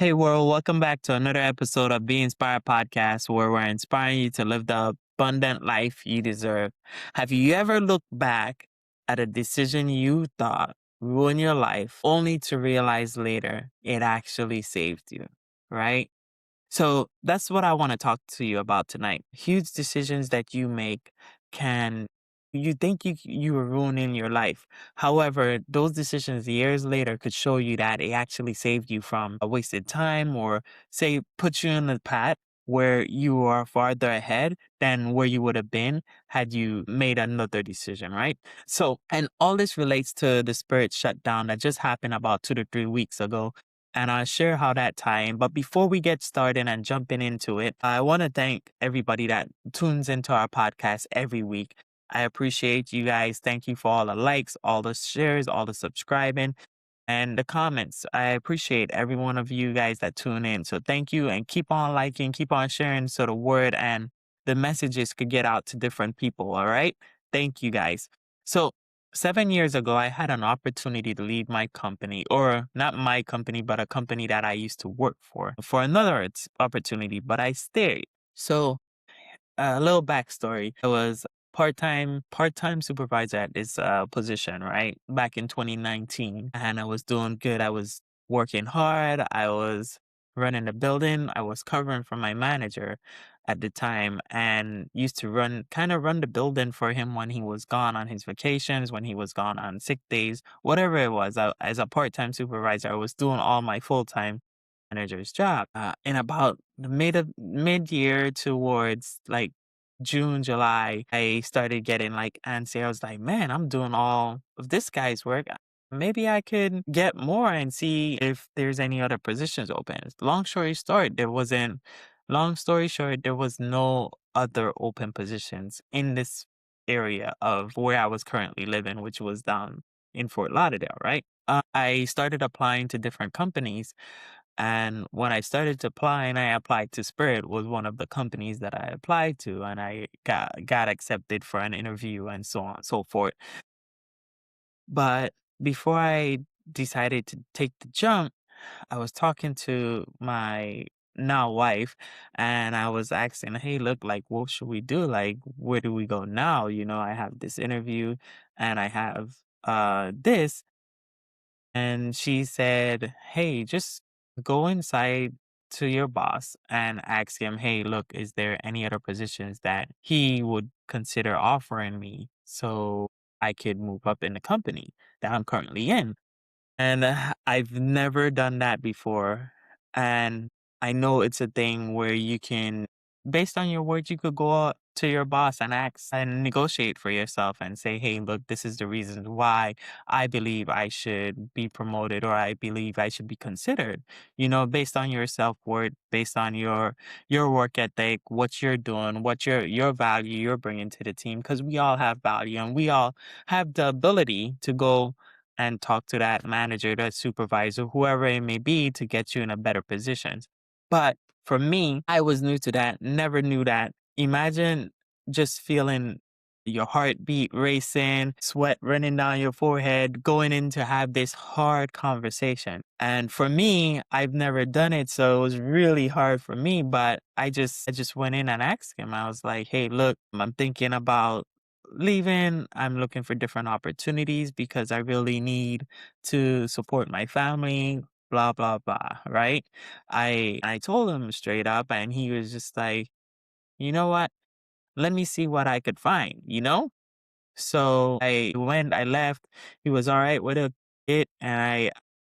Hey, world, welcome back to another episode of Be Inspired Podcast, where we're inspiring you to live the abundant life you deserve. Have you ever looked back at a decision you thought ruined your life only to realize later it actually saved you? Right? So that's what I want to talk to you about tonight. Huge decisions that you make can you think you were ruining your life. However, those decisions years later could show you that it actually saved you from a wasted time or say put you in a path where you are farther ahead than where you would have been had you made another decision, right? So, and all this relates to the spirit shutdown that just happened about 2 to 3 weeks ago, and I'll share how that tie in. But before we get started and jumping into it, I want to thank everybody that tunes into our podcast every week. I appreciate you guys. Thank you for all the likes, all the shares, all the subscribing, and the comments. I appreciate every one of you guys that tune in. So thank you, and keep on liking, keep on sharing so the word and the messages could get out to different people. All right. Thank you guys. So 7 years ago, I had an opportunity to leave my company, or not my company, but a company that I used to work for another opportunity, but I stayed. So a little backstory. I was part-time supervisor at this position, right? Back in 2019. And I was doing good. I was working hard. I was running the building. I was covering for my manager at the time and used to run the building for him when he was gone on his vacations, when he was gone on sick days, whatever it was. As a part-time supervisor, I was doing all my full-time manager's job. In about the mid-year towards like June, July, I started getting like antsy. I was like, man, I'm doing all of this guy's work. Maybe I could get more and see if there's any other positions open. Long story short, there was no other open positions in this area of where I was currently living, which was down in Fort Lauderdale, right? I started applying to different companies, and when I started to apply, and I applied to Spirit, was one of the companies that I applied to, and I got accepted for an interview and so on and so forth. But before I decided to take the jump, I was talking to my now wife, and I was asking, hey, look, like, what should we do? Like, where do we go now? I have this interview and I have this. And she said, hey, just go inside to your boss and ask him, hey, look, is there any other positions that he would consider offering me so I could move up in the company that I'm currently in? And I've never done that before. And I know it's a thing where you can, based on your words, you could go out to your boss and ask and negotiate for yourself and say, hey, look, this is the reason why I believe I should be promoted, or I believe I should be considered, based on your self-worth, based on your work ethic, what you're doing, what your value you're bringing to the team. Because we all have value and we all have the ability to go and talk to that manager, that supervisor, whoever it may be, to get you in a better position. But for me, I was new to that, never knew that. Imagine just feeling your heartbeat racing, sweat running down your forehead, going in to have this hard conversation. And for me, I've never done it, so it was really hard for me. But I just went in and asked him. I was like, "Hey, look, I'm thinking about leaving. I'm looking for different opportunities because I really need to support my family, blah blah blah," right? I told him straight up, and he was just like, "You know what? Let me see what I could find?" So I left. He was all right with it, and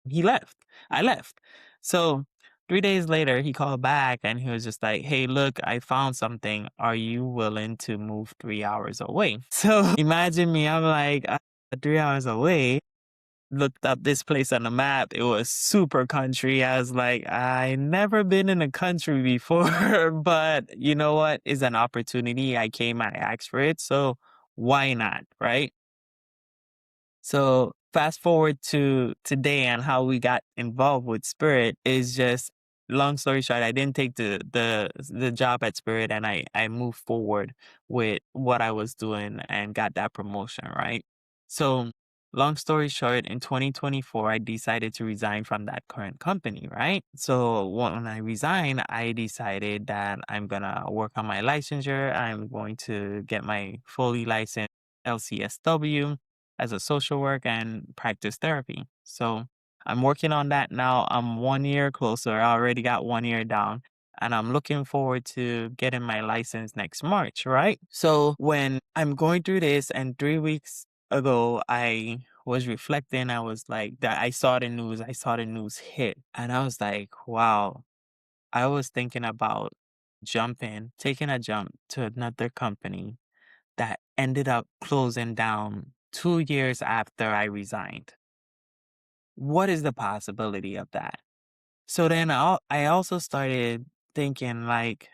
he left. I left. So 3 days later, he called back and he was just like, hey, look, I found something. Are you willing to move 3 hours away? So imagine me, I'm like, 3 hours away. Looked up this place on the map. It was super country. I was like, I never been in a country before, but you know what? It's an opportunity. I came, I asked for it. So why not? Right. So fast forward to today and how we got involved with Spirit is just long story short, I didn't take the job at Spirit, and I moved forward with what I was doing and got that promotion, right? So long story short, in 2024, I decided to resign from that current company, right? So when I resigned, I decided that I'm gonna work on my licensure. I'm going to get my fully licensed LCSW as a social work and practice therapy. So I'm working on that now. I'm 1 year closer. I already got 1 year down. And I'm looking forward to getting my license next March, right? So when I'm going through this, and 3 weeks ago, I was reflecting, I was like, that I saw the news hit, and I was like, wow, I was thinking about taking a jump to another company that ended up closing down 2 years after I resigned. What is the possibility of that? So then I also started thinking like,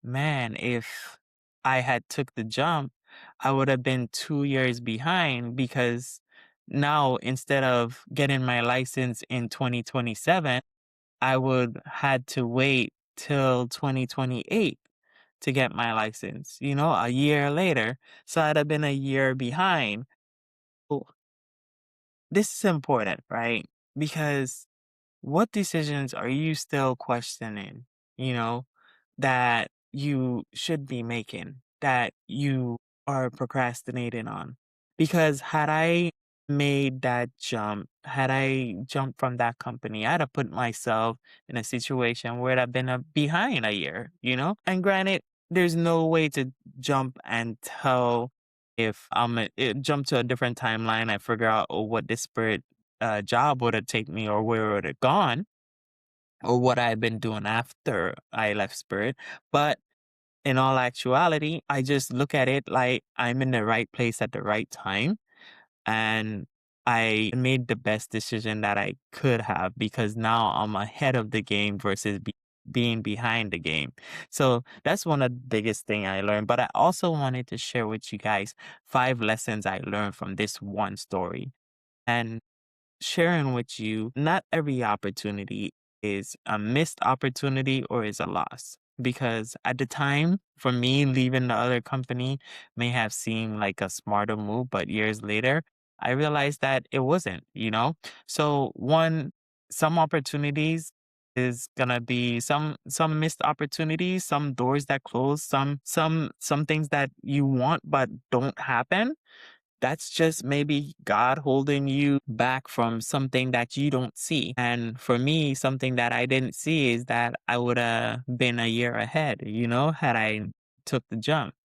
man, if I had took the jump, I would have been 2 years behind because now instead of getting my license in 2027, I would had to wait till 2028 to get my license, a year later. So I'd have been a year behind. Well, this is important, right? Because what decisions are you still questioning, you know, that you should be making, that you are procrastinating on? Because had I made that jump, had I jumped from that company, I'd have put myself in a situation where I'd have been behind a year, And granted, there's no way to jump and tell if jump to a different timeline. I figure out, what disparate job would have taken me or where would have gone or what I've been doing after I left Spirit. But in all actuality, I just look at it like I'm in the right place at the right time. And I made the best decision that I could have because now I'm ahead of the game versus being behind the game. So that's one of the biggest thing I learned. But I also wanted to share with you guys 5 lessons I learned from this one story. And sharing with you, not every opportunity is a missed opportunity or is a loss. Because at the time, for me, leaving the other company may have seemed like a smarter move, but years later, I realized that it wasn't. So some opportunities is gonna be some missed opportunities, some doors that close, some things that you want but don't happen. That's just maybe God holding you back from something that you don't see. And for me, something that I didn't see is that I would have been a year ahead, had I took the jump.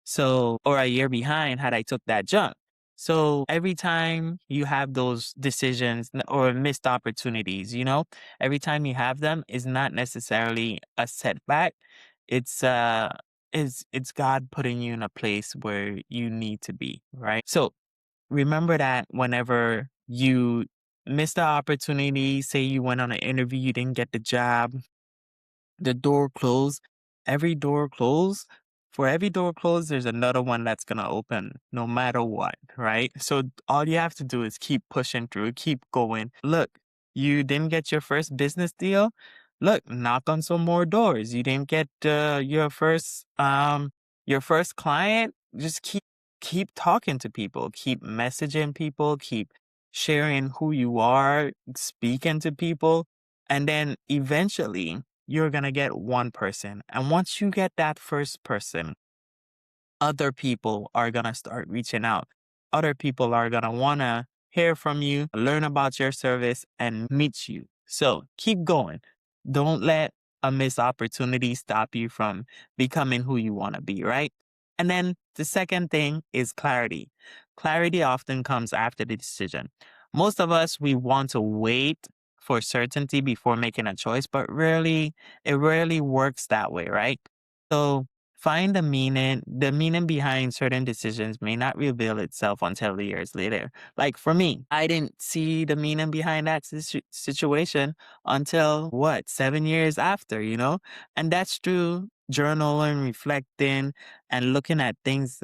So, or a year behind had I took that jump. So every time you have those decisions or missed opportunities, every time you have them is not necessarily a setback. It's it's God putting you in a place where you need to be, right? So remember that whenever you miss the opportunity, say you went on an interview, you didn't get the job, the door closed, every door closed. For every door closed, there's another one that's going to open no matter what, right? So all you have to do is keep pushing through, keep going. Look, you didn't get your first business deal. Look, knock on some more doors. You didn't get your first client. Just keep talking to people, keep messaging people, keep sharing who you are, speaking to people, and then eventually you're going to get one person. And once you get that first person, other people are going to start reaching out. Other people are going to want to hear from you, learn about your service, and meet you. So keep going. Don't let a missed opportunity stop you from becoming who you want to be, right? And then the second thing is clarity. Clarity often comes after the decision. Most of us, we want to wait for certainty before making a choice, but it rarely works that way, right? So find the meaning. The meaning behind certain decisions may not reveal itself until years later. Like for me, I didn't see the meaning behind that situation until 7 years after. And that's through journaling, reflecting, and looking at things,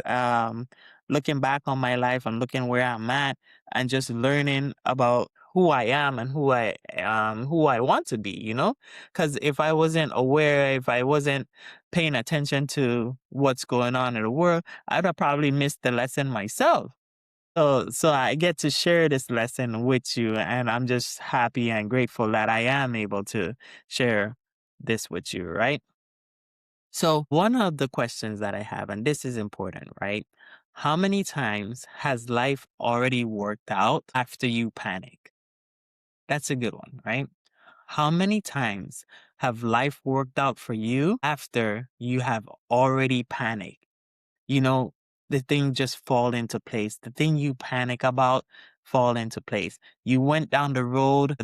looking back on my life and looking where I'm at and just learning about who I am and who I want to be. Because if I wasn't aware, if I wasn't paying attention to what's going on in the world, I'd have probably missed the lesson myself. So I get to share this lesson with you, and I'm just happy and grateful that I am able to share this with you, right? So one of the questions that I have, and this is important, right? How many times has life already worked out after you panic? That's a good one, right? How many times have life worked out for you after you have already panicked? You know, the thing just fall into place. The thing you panic about fall into place. You went down the road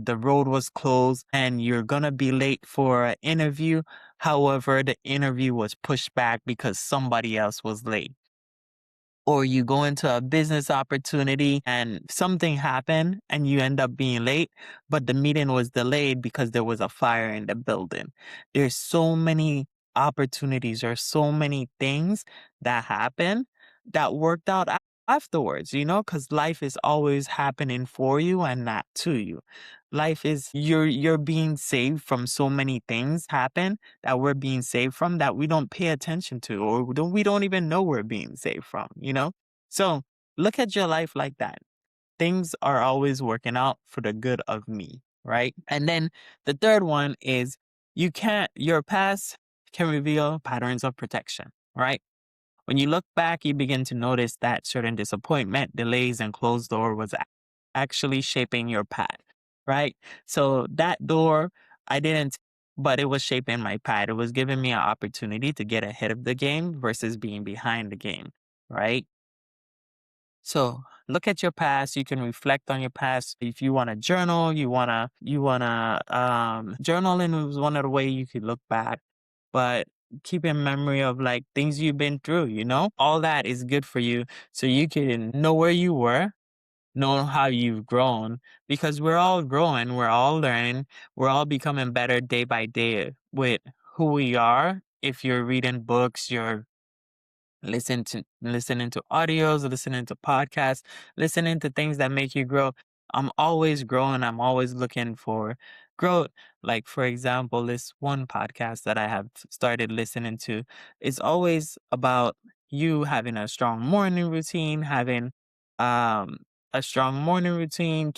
was closed, and you're gonna be late for an interview. However, the interview was pushed back because somebody else was late. Or you go into a business opportunity and something happened and you end up being late, but the meeting was delayed because there was a fire in the building. There's so many opportunities or so many things that happen that worked out afterwards, because life is always happening for you and not to you. Life is you're being saved from so many things happen that we're being saved from that we don't pay attention to, or we don't even know we're being saved from. So look at your life like that. Things are always working out for the good of me, right? And then the third one is your past can reveal patterns of protection, right? When you look back, you begin to notice that certain disappointment, delays, and closed door was actually shaping your path, right? So that door, I didn't, but it was shaping my path. It was giving me an opportunity to get ahead of the game versus being behind the game, right? So look at your past. You can reflect on your past. If you want to journal, journaling is one of the way you could look back, but keep in memory of like things you've been through. All that is good for you. So you can know where you were, know how you've grown, because we're all growing, we're all learning, we're all becoming better day by day with who we are. If you're reading books, you're listening to audios, listening to podcasts, listening to things that make you grow. I'm always growing. I'm always looking for growth. Like for example, this one podcast that I have started listening to is always about you having a strong morning routine, having um a strong morning routine,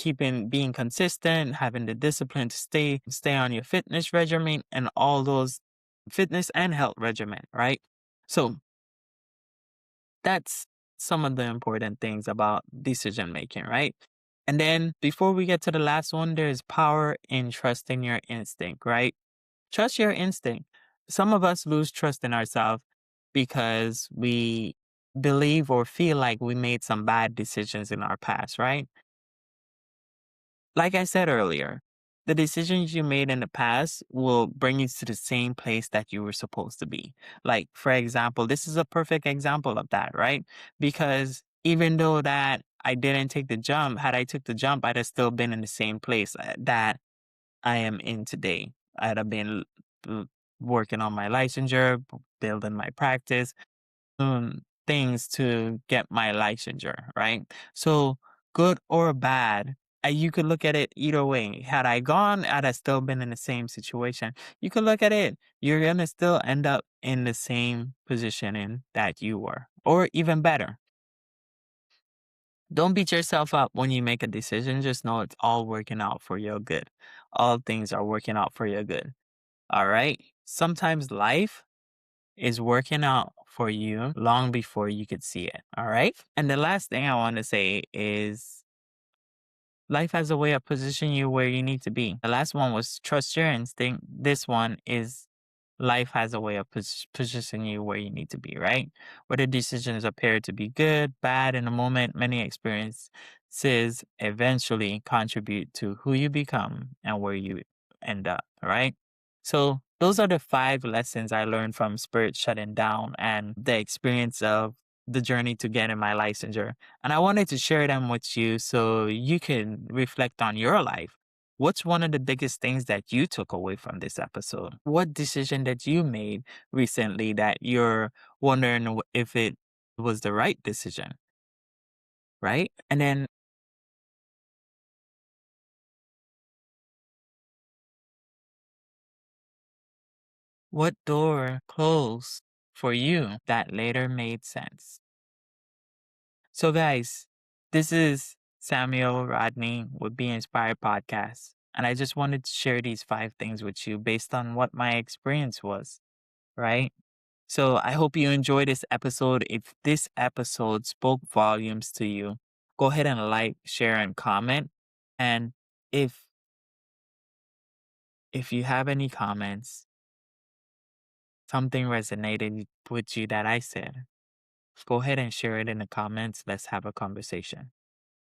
being consistent, having the discipline to stay on your fitness regimen and all those fitness and health regimen, right? So that's some of the important things about decision making, right? And then before we get to the last one, there's power in trusting your instinct, right? Trust your instinct. Some of us lose trust in ourselves because we believe or feel like we made some bad decisions in our past, right? Like I said earlier, the decisions you made in the past will bring you to the same place that you were supposed to be. Like, for example, this is a perfect example of that, right? Because even though that I didn't take the jump, had I took the jump, I'd have still been in the same place that I am in today. I'd have been l- working on my licensure, building my practice, things to get my licensure, right? So good or bad, you could look at it either way. Had I gone, I'd have still been in the same situation. You could look at it, you're gonna still end up in the same positioning that you were, or even better. Don't beat yourself up when you make a decision. Just know it's all working out for your good. All things are working out for your good. All right. Sometimes life is working out for you long before you could see it. All right. And the last thing I want to say is life has a way of positioning you where you need to be. The last one was trust your instinct. This one is life has a way of positioning you where you need to be, right? Whether decisions appear to be good, bad in the moment, many experiences eventually contribute to who you become and where you end up, right? So those are the 5 lessons I learned from Spirit Shutting Down and the experience of the journey to getting my licensure. And I wanted to share them with you so you can reflect on your life. What's one of the biggest things that you took away from this episode? What decision that you made recently that you're wondering if it was the right decision, right? And then what door closed for you that later made sense? So, guys, This is Samuel Rodney with Be Inspired Podcast. And I just wanted to share these 5 things with you based on what my experience was, right? So I hope you enjoy this episode. If this episode spoke volumes to you, go ahead and like, share, and comment. And if if you have any comments, something resonated with you that I said, go ahead and share it in the comments. Let's have a conversation,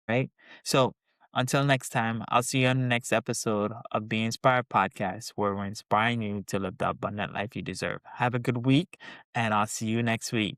right? So until next time, I'll see you on the next episode of Be Inspired Podcast, where we're inspiring you to live the abundant life you deserve. Have a good week, and I'll see you next week.